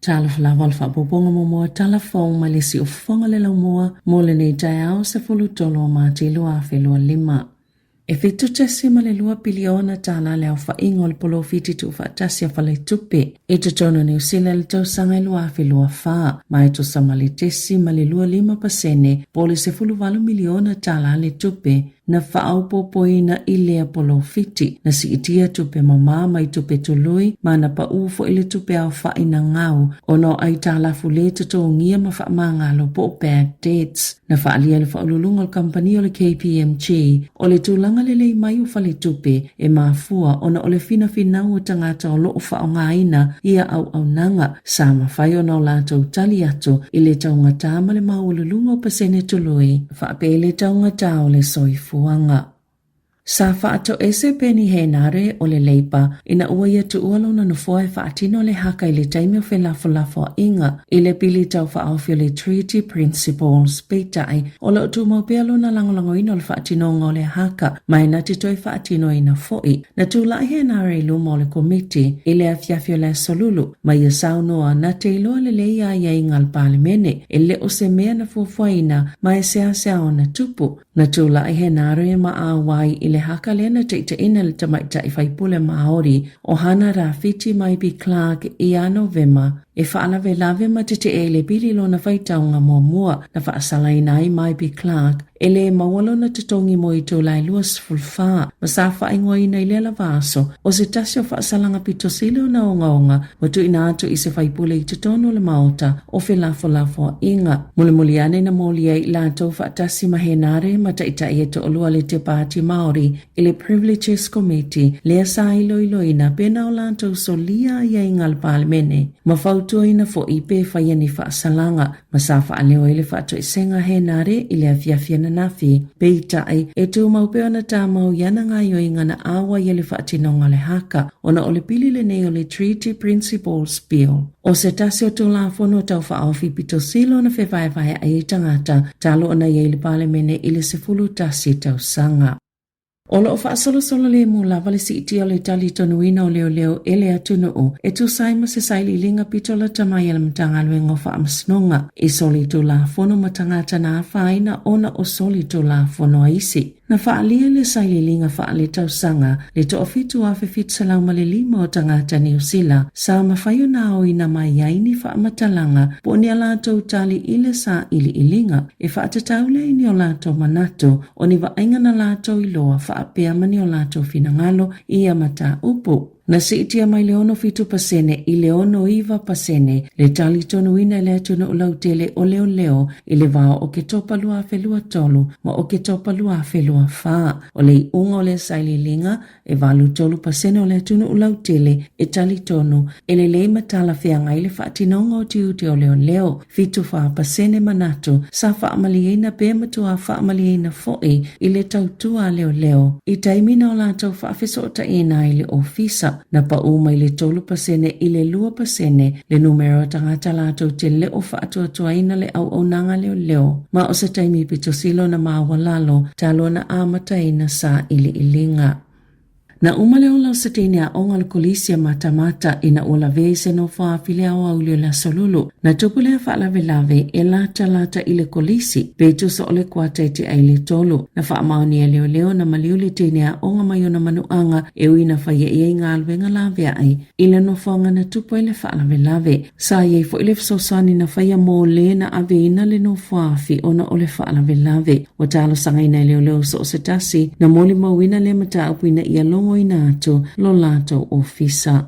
Tala flaval fa bobonga momoa tala fong malesi o fonga le laumua mole nei taiao se fulutolo ma te lua felua lima. E fitu tesi ma le lua piliona tala leo fa ingol polo fiti tu fa tasia fa le tupe. E te tono ni usila le tau sanga lua felua fa. Ma e to sama le tesi ma le lua 5% pole se fuluvalu miliona tala le tupe. Na whaau popoi na ilea polo fiti, na si itia tupe mamama i tupe tului, ma na pa ufo ili tupe au whai na ngau, o no ai tālafu le tato ngia ma wha mangalo po bad dates. Na whaalia le whaululunga le kampani o le KPMG, o le tūlanga le lei mai ufa le tupe, e mafua o na o le fina finau o tangata o loo whao ngaina ia au nanga, sa ma whai o na o lātou tali atu, i le taunga tāma le maululunga o pasene tului, whape le taunga tāo le soifu. Sa whaato ese peni he nare o le leipa, ina ua ia tu ualo na nufoa e whaatino le haka i le taimio whelafo inga, i le pili tau whaawhio le Treaty Principles, peitai, o le utu maupealo na langolango ino le whaatino ngā le haka, mai na te toi whaatino ina foi, na tu lai he nare luma o le komiti, i le afiafio le solulu, mai ia saunoa na te iloa le leia ia inga le palemene, i le o se mea na fuafuaina, mai sea o na tupu, na tu lai he nare ma awai i le haka lena te ina le tamaita i whaipule Māori o hana rā fiti mai bi Clark i ano vema e whaalawe lawe ma te le pili lo na whaitaunga mua na whaasalaina i mai bi Clark e le mawalo na te tongi mo i tō lai luas fulwha ma sa whaingoa ina i lela vaso o se tasio whaasalanga pito silo na onga ma tu ina atu i se whaipule i te tono le maota o whelafo inga. Muli ane na moli ai la tau whaatasi mahenare ma taita i eto olua le te pāti Māori i le Privileges Committee lea sa iloina pena o la tau solia i inga le palemene ma fautua ina fo i pe whaiani whaasalanga ma sa whaaleo i le whaato i senga henare i le afiafia na nafi peitai e tu maupeo na tā mau iana ngā yoinga na awa i le whaatinonga le haka ona o le pili le nei o le Treaty Principles Bill. O se tasi o tō la whono tau whaawhi pito silo na whewhaiwhai a i tangata talo ona i le palemene i le sefulu tasi tau sanga. Ola o whaasolo le mu lava le si iti o le tali tonuina o leo e le atunu o e tu saima se saili linga pito la tamai ala matanga luenga o whaamasnonga e soli tu la whono matangata na whaina ona o soli tu la whono a isi. Na whaalia le saili linga whaale tau sanga le to ofitu a whiwhit salau ma le 5 o tangata New Zealand sa mawhaio na o ina mai yaini whaamatalanga po ni ala tau tali ile sa ili ilinga e whaatataule ini o lato manato o ni wainga na lato iloa whaapea mani o lato finangalo i amata upu. Na si itia mai leono fitu pasene i leono iwa pasene le tali tonu ina le atunu ulautele o leo i le vao o ke topa lua felua tolu ma o ke topa lua felua faa o le unga o le saili linga e valu tolu pasene o le atunu ulautele e tali tonu e le leima tala feanga i le whaatinonga o tiute o leo fitu faa pasene manato sa whaamaliena pe matua whaamaliena foe i le tautua leo i taimina o la tau whaafeso o taina i le ofisa na pa uma i le 3% i le 2% le numero tangata lato te le o whaatuatuaina le au nanga leo. Ma o sa taimi pito silo na mawalalo talo na amataina sa ili ilinga. Na umaleo lau sa tenia o ngal kolisia mata ina ula vese no whaafilea o aulio la solulu. Na tupulea whaalave e lata ile kolisi petu sa ole kuata te aile tolu. Na whaamaoni leo na maliuli tenia o ngamayona manuanga e uina whaia ia inga alwenga lave ai. Ila no whanga na tupu ile whaalave. Sa iei fo ile fsosani na whaia mo le na ave ina le no whaafi o na ole whaalave. O talo sangaina leo sa o setasi na moli mawina le mata upuina ia longo ina atu lo lato ofisa.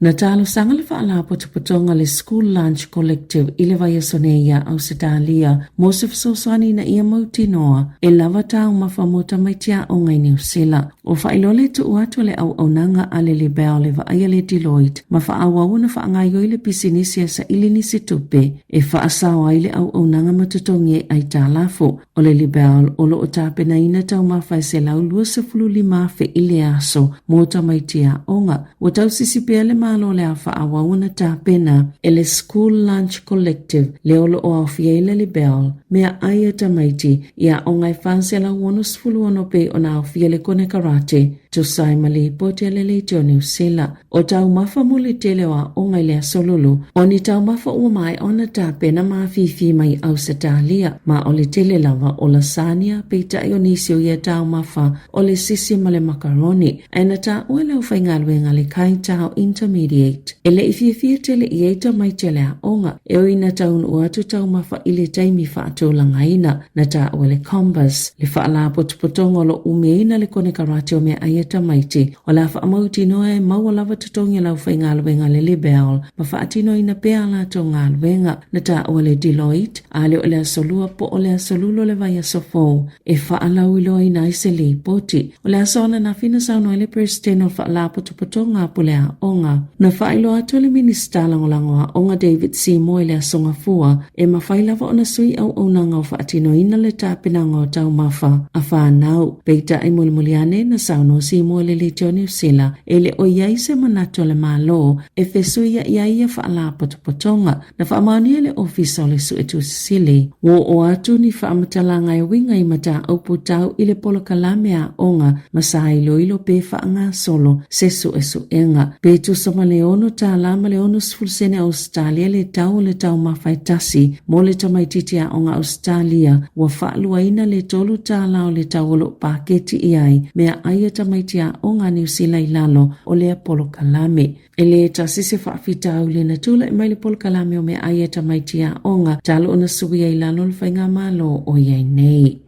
Na talo sanga le whaala potopotonga le School Lunch Collective i le vai soneia au Setalia mosif sosani na ia mautinoa e lava tau mawhamota maitia o ngai New Zealand. O whailole tu uatu le au nanga ale le beo le vaaya le Deloitte ma whaawawuna whaangaio i le pisinisia sa ili nisi tupe e whaasawa i le au nanga matutongi ai tālafo o le libel o lo o tāpena ina tau mawhai se lau lua se fululi mawhi i le aso mota maitia onga. O tau sisipea le malo le whaawauna tā pena e le School Lunch Collective le olo o au fiele le bell mea aia tamaiti ia o ngai whansela wano sfulu ono pe o na au fiele kone karate to sai mali pote le le New Zealand o tau mafa muli tele wa o ngai lea solulu o ni tau mafa ua mai ona tā pena maa fifi mai au satalia ma o le tele lava o la sania pe ta ionisio ia tau mafa o le sisi ma le macaroni aina ta ua leo whaingaluenga le kai tau intermediate e le ififia tele i eita mai tele a onga e o ina taun ua tu tau mafa i le taimi whaatou langaina na ta ua le combas le whaala potopotongo lo umeina le kone karate o mea aieta maiti o la whaamauti noa e maua lava tutongi lau whaingaluenga le libel ma whaatino ina pea la tau ngaluenga na ta ua le Deloitte a le o le asolua po o le asolulo le vai asofo e whaalau ilo i naise li poti o le asona na fina sauno e le presidente o whaala potopotonga po le a onga na whailo ato le minista langolangoa onga David Sāmoa le asonga fua e mawhailava o na sui au onanga o whaatino ina le tāpinanga o tau mafa a whanau peita e mulimuliane na sauno Sāmoa le New Zealand e le o iaise manato le malo e fesuia iaia whaala potopotonga na whaamaunia le ofisa le suetu sili wo o atu ni whaamatala e winga i mata au putau i le polo kalame a onga masai loilo pe whaanga solo sesu esu enga pe tu sama leono ta lama leono sfulsene Australia le tau mawhaitasi mo le tamaititi a onga Australia wa whaaluaina le tolu ta lao le tauolo paketi iai mea aia tamaiti a onga New Zealand lalo o le polo kalame ele ta sisi whaafitau le na tula i mai le polo kalame o mea aia tamaiti a onga talo ona suia i lalo le whainga malo o iai nei.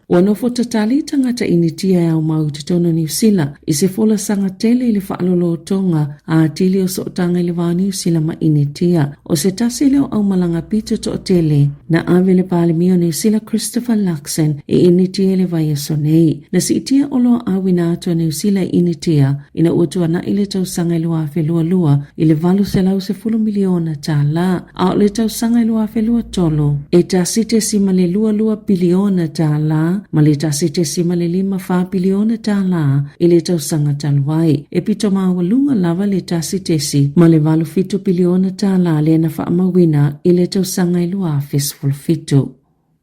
Wano fotatali tangata initia ya umau titono New Zealand ise fola sanga tele ili whaalolo tonga a atili o sootanga ili wao New Zealand ma initia o se tasi leo au malanga pito to tele na avele palimio New Zealand Christopher Luxon e initia ili vaya sonei na si itia olo awina ato New Zealand initia ina utua na ili tau sanga ili wafe lua ili valu selau se fulu miliona Tala au ili tau sanga ili wafe lua tolo e tasite simale lua biliona Tala malita site sima le 5 biliona Tala ile tau sanga talwai e pito mawalunga lava le tasite si male valu fitu biliona Tala le na whaamawina ile tau sanga ilua fistful fitu.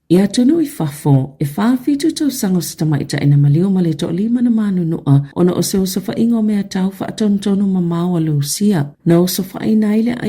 Ia tunu i whafo, e whaafitu tau sango sitamaita ina malio male to 5 na manu nua, ona o se oso whaingo mea tau whaatontonu mamawa Lucia, na oso whainaile a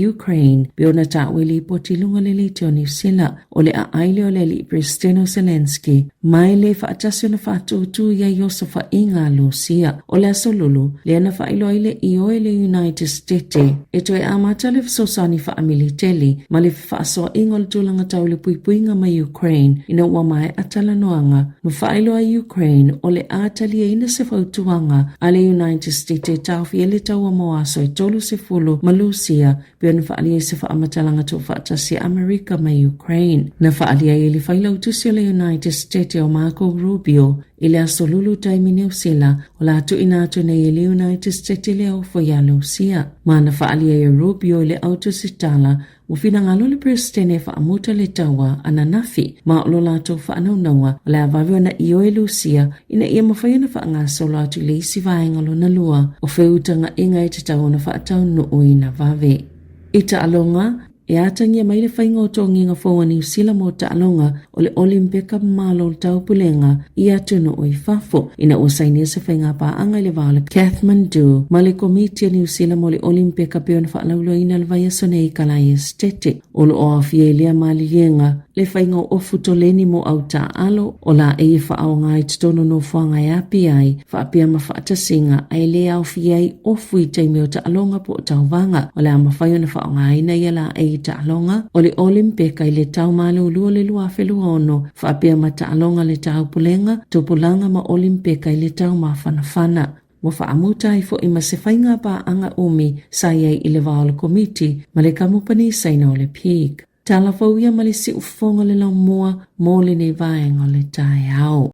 Ukraine, be ona ta'wili poti lunga le litio New Zealand, o le a aile o le li Pristino Zelensky, mai le whaatasio na whaatutu ia yoso whainga Lucia, o le asolulu, le ana whailo ile i oe le United States, e to e amata le sosani whaamiliteli, ma le whaasoa ingo le tulanga tau le puipuinga ma Ukraine ina ua mai atala noanga ma whailo a Ukraine o le atalia ina se whautuanga a le United States e tau fiele tau a moaso e tolu se fulu ma Lucia pia whaalia se whaamatalanga to whaatasi Amerika ma Ukraine na whaalia ili whaila utusi o le United States o Marco Rubio ile asolulu taimi New Zealand o la atu ina atu na ile United States ile au ya Lucia ma na whaalia e Rubio ile auto si Tala Ufina ngalo le presidente whaamuta le taua ana nafi ma o lo lato whaanaunaua o le avavio na ioe Lucia ina ia mawhaiana whaangasolo atu le isi vaengalo na lua o wheutanga inga e te tau na whaatau nuu ina vave. Ita alonga e atangia mai le whainga o tongi ngā whaua New Zealand mo ta alonga o le Olimpika malo o tau pulenga i atunu o i whafo ina o sainia se whainga pa anga le vale Kathmandu ma le komiti New Zealand mo le Olimpika peo na whaalaulo ina le vaya sonei kalai estete o lo o awhielia malienga le whainga o futoleni mo au ta alo o la e whaonga i tutono no whaanga e api ai whaapia ma whaatasinga ai le au fiei o fui teime o ta alonga po o tau vanga o le ama whaio na whaonga ina ia la e ta alonga o le Olimpika i le tau malu lua le lua whelua ono whaapia ma ta alonga le tau pulenga tupulanga ma Olimpika i le tau ma whanawhana. Wa whaamuta i fo i ma se whainga pa anga umi sa iei i le vao le komiti ma le kamupani saina o le pig. Tala fauia ma le si ufonga le lau mua mo le ne vaenga le tae au.